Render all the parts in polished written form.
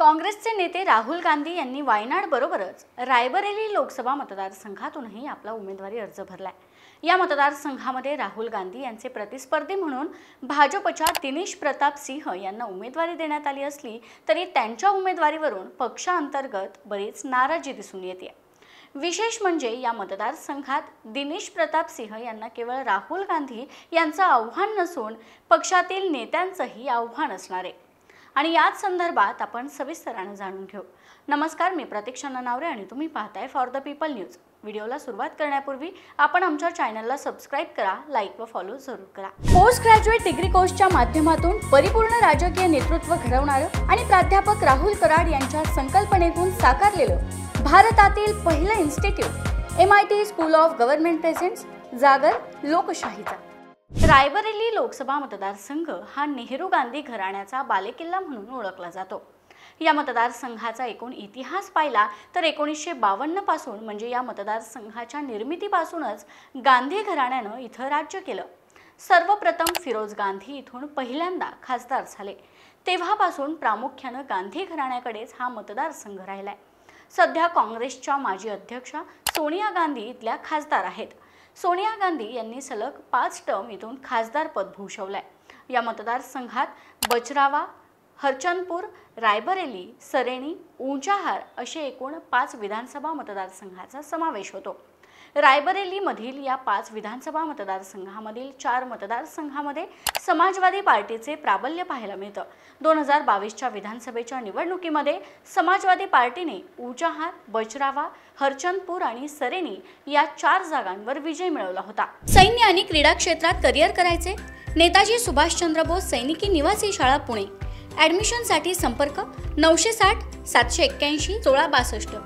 काँग्रेसचे नेते राहुल गांधी यांनी वायनाड बरोबरच रायबरेली लोकसभा मतदारसंघातूनही आपला उमेदवारी अर्ज भरलाय। या मतदारसंघामध्ये राहुल गांधी यांचे प्रतिस्पर्धी म्हणून भाजपच्या दिनेश प्रताप सिंह यांना उमेदवारी देण्यात आली असली तरी त्यांच्या उमेदवारीवरून पक्षांतर्गत बरीच नाराजी दिसून येते। विशेष म्हणजे या मतदारसंघात दिनेश प्रताप सिंह यांना केवळ राहुल गांधी यांचं आव्हान नसून पक्षातील नेत्यांचंही आव्हान असणार आहे आणि याच संदर्भात आपण सविस्तराने जाणून घेऊ। नमस्कार, मी प्रतीक्षा ननावरे आणि तुम्ही पाहताय फॉर द पीपल न्यूज। व्हिडिओला सुरुवात करण्यापूर्वी आपण आमच्या चॅनलला सबस्क्राइब करा, लाईक व फॉलो जरूर करा। पोस्ट ग्रॅज्युएट डिग्री कोर्सच्या माध्यमातून परिपूर्ण राजकीय नेतृत्व घडवणारं आणि प्राध्यापक राहुल कराड यांच्या संकल्पनेतून साकारलेलं भारतातील पहिलं institute MIT school of government presents जागर लोकशाहीचा। रायबरेली लोकसभा मतदारसंघ हा नेहरू गांधी घराण्याचा बालेकिल्ला म्हणून ओळखला जातो। या मतदारसंघाचा एकूण इतिहास पाहिला तर 1952 पासून म्हणजे या मतदारसंघाच्या निर्मितीपासूनच गांधी घराण्यानं इथं राज्य केलं। सर्वप्रथम फिरोज गांधी इथून पहिल्यांदा खासदार झाले, तेव्हापासून प्रामुख्याने गांधी घराण्याकडेच हा मतदारसंघ राहिलाय। सध्या काँग्रेसच्या माजी अध्यक्षा सोनिया गांधी इथल्या खासदार आहेत। सोनिया गांधी यांनी सलग 5 टर्म इथून खासदार पद भूषवलंय। या मतदारसंघात बचरावा, हरचंदपूर, रायबरेली, सरेनी, ऊंचाहार असे एकूण 5 विधानसभा मतदारसंघाचा समावेश होतो। रायबरेली मधील या 5 विधानसभा मतदारसंघामधील 4 मतदारसंघामध्ये समाजवादी पार्टीचे प्राबल्य पाहायला मिळतं। 2022च्या विधानसभेच्या निवडणुकीमध्ये समाजवादी पार्टीने ऊंचाहार, बचरावा, हरचंदपूर आणि सरेनी या 4 जागांवर विजय मिळवला होता। सैन्य आणि क्रीडा क्षेत्रात करिअर करायचे? नेताजी सुभाषचंद्र बोस सैनिकी निवासी शाळा पुणे। ॲडमिशनसाठी संपर्क 960 781 1662।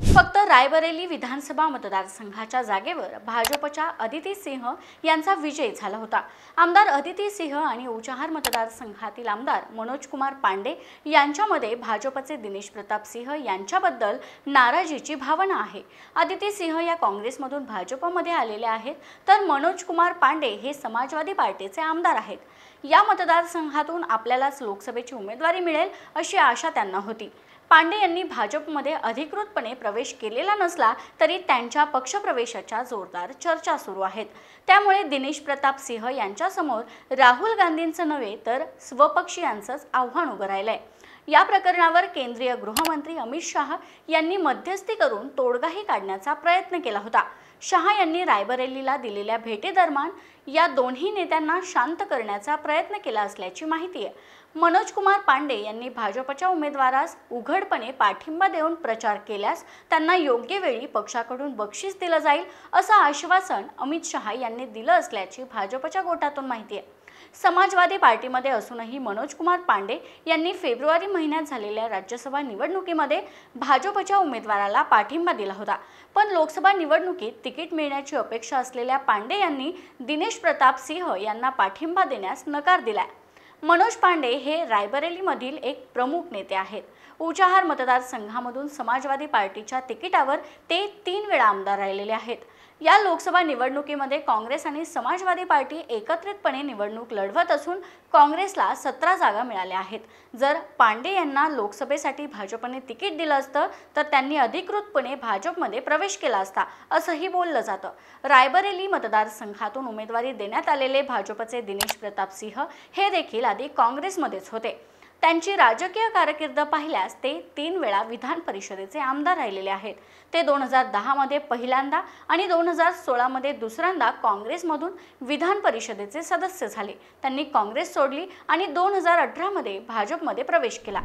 फक्त रायबरेली विधानसभा मतदारसंघाच्या जागेवर भाजपच्या अदिती सिंह यांचा विजय झाला होता। आमदार अदिती सिंह आणि ऊंचाहार मतदारसंघातील आमदार मनोज कुमार पांडे यांच्यामध्ये भाजपचे दिनेश प्रताप सिंह यांच्याबद्दल नाराजीची भावना आहे। अदिती सिंह या काँग्रेसमधून भाजपमध्ये आलेले आहेत, तर मनोज कुमार पांडे हे समाजवादी पार्टीचे आमदार आहेत। या मतदारसंघातून आपल्यालाच लोकसभेची उमेदवारी मिळेल अशी आशा त्यांना होती। पांडे यांनी भाजपमध्ये अधिकृतपणे प्रवेश केलेला नसला तरी त्यांच्या पक्षप्रवेशाच्या जोरदार चर्चा सुरू आहेत। त्यामुळे दिनेश प्रताप सिंह यांच्यासमोर राहुल गांधींचं नव्हे तर स्वपक्षीयांचंच आव्हान उभं राहिलंय। या प्रकरणावर केंद्रीय गृहमंत्री अमित शाह यांनी मध्यस्थी करून तोडगाही काढण्याचा प्रयत्न केला होता। शाह यांनी रायबरेलीला दिलेल्या भेटीदरम्यान या दोन्ही नेत्यांना शांत करण्याचा प्रयत्न केला असल्याची माहिती आहे। मनोज कुमार पांडे यांनी भाजपच्या उमेदवारास उघडपणे पाठिंबा देऊन प्रचार केल्यास त्यांना योग्य वेळी पक्षाकडून बक्षीस दिलं जाईल असं आश्वासन अमित शाह यांनी दिलं असल्याची भाजपच्या गोटातून माहिती आहे। समाजवादी पार्टीमध्ये असूनही मनोज कुमार पांडे यांनी फेब्रुवारी महिन्यात झालेल्या राज्यसभा निवडणुकीमध्ये भाजपच्या उमेदवाराला पाठिंबा दिला होता, पण लोकसभा निवडणुकीत तिकीट मिळण्याची अपेक्षा असलेल्या पांडे यांनी दिनेश प्रताप सिंह यांना पाठिंबा देण्यास नकार दिलाय। मनोज पांडे हे रायबरेलीमधील एक प्रमुख नेते आहेत। ऊंचाहार मतदारसंघामधून समाजवादी पार्टीच्या तिकिटावर ते 3 वेळा आमदार राहिलेले आहेत। या लोकसभा निवडणुकीमध्ये काँग्रेस आणि समाजवादी पार्टी एकत्रितपणे निवडणूक लढवत असून काँग्रेसला 17 जागा मिळाल्या आहेत। जर पांडे यांना लोकसभेसाठी भाजपने तिकीट दिलं असतं तर त्यांनी अधिकृतपणे भाजपमध्ये प्रवेश केला असता असंही बोललं जातं। रायबरेली मतदारसंघातून उमेदवारी देण्यात आलेले भाजपचे दिनेश प्रताप सिंह हे देखील आधी काँग्रेसमध्येच होते। त्यांची राजकीय कारकीर्द पाहिल्यास ते 3 वेळा विधान परिषदेचे आमदार राहिलेले आहेत। ते 2010 मध्ये पहिल्यांदा आणि 2016 मध्ये दुसऱ्यांदा काँग्रेसमधून विधान परिषदेचे सदस्य झाले। त्यांनी काँग्रेस सोडली आणि 2018 मध्ये भाजपमध्ये प्रवेश केला।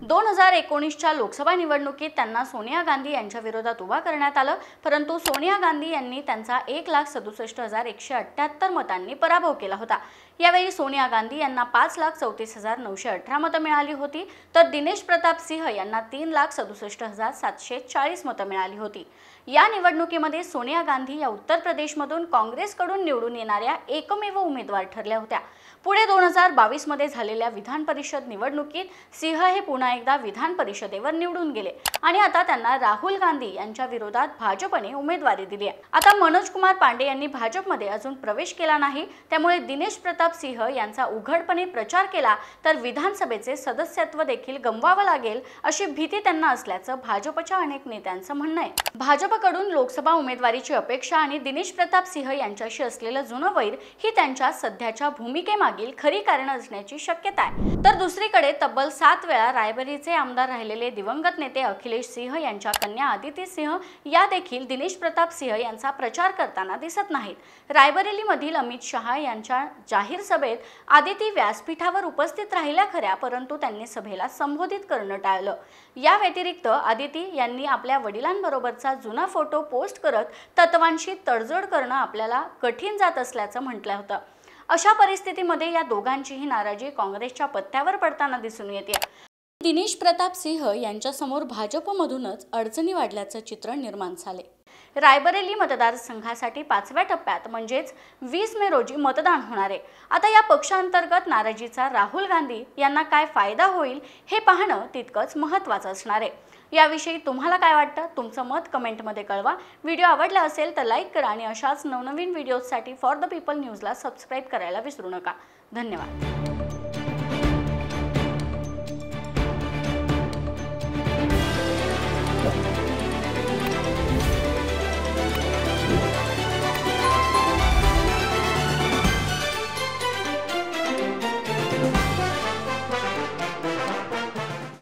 2019च्या लोकसभा निवडणुकीत त्यांना सोनिया गांधी यांच्या विरोधात उभा करण्यात आलं, परंतु सोनिया गांधी यांनी त्यांचा 1,67,178 मतांनी पराभव केला होता। यावेळी सोनिया गांधी यांना 5,34,918 मतं मिळाली होती, तर दिनेश प्रताप सिंह यांना 3,67,740 मतं मिळाली होती। या निवडणुकीमध्ये सोनिया गांधी या उत्तर प्रदेशमधून काँग्रेसकडून निवडून येणाऱ्या एकमेव उमेदवार ठरल्या होत्या। पुढे 2022 मध्ये झालेल्या विधान परिषद निवडणुकीत सिंह हे पुन्हा एकदा विधान परिषदेवर निवडून गेले आणि आता त्यांना राहुल गांधी यांच्या विरोधात भाजपने उमेदवारी दिली आहे। आता मनोज कुमार पांडे यांनी भाजपमध्ये अजून प्रवेश केला नाही, त्यामुळे दिनेश प्रताप सिंह यांचा उघडपणे प्रचार केला तर विधानसभेचे सदस्यत्व देखील गमवावं लागेल अशी भीती त्यांना असल्याचं भाजपच्या अनेक नेत्यांचं म्हणणं आहे। भाजपकडून लोकसभा उमेदवारीची अपेक्षा आणि दिनेश प्रताप सिंह यांच्याशी असलेलं जुनं वैर ही त्यांच्या सध्याच्या भूमिकेमागील खरी कारण असण्याची शक्यता आहे। तर दुसरीकडे तब्बल 7 वेळा रायबरेलीचे आमदार राहिलेले दिवंगत नेते अखिलेश सिंह यांच्या कन्या आदिती सिंह या देखील दिनेश प्रताप सिंह यांचा प्रचार करताना दिसत नाहीत। रायबरेलीमधील अमित शहा यांच्या जाहीर सभेत आदिती व्यासपीठावर उपस्थित राहिल्या खऱ्या, परंतु त्यांनी सभेला संबोधित करणं टाळलं। या व्यतिरिक्त आदिती यांनी आपल्या वडिलांबरोबरचा जुना फोटो पोस्ट करत तत्वांशी तडजोड करणं आपल्याला कठीण जात असल्याचं म्हटलं होतं। अशा परिस्थितीमध्ये या दोघांचीही नाराजी काँग्रेसच्या पत्त्यावर पडताना दिसून येते। दिनेश प्रताप सिंह यांच्या समोर भाजपमधूनच अडचणी वाढल्याचं चित्र निर्माण झाले। रायबरेली मतदारसंघासाठी 5व्या टप्प्यात म्हणजेच 20 मे रोजी मतदान होणार आहे। आता या पक्षांतर्गत नाराजीचा राहुल गांधी यांना काय फायदा होईल हे पाहणं तितकंच महत्त्वाचं असणार आहे। याविषयी तुम्हाला काय वाटतं? तुमचं मत कमेंटमध्ये कळवा। व्हिडिओ आवडला असेल तर लाईक करा आणि अशाच नवनवीन व्हिडिओजसाठी फॉर द पीपल न्यूजला सबस्क्राईब करायला विसरू नका। धन्यवाद।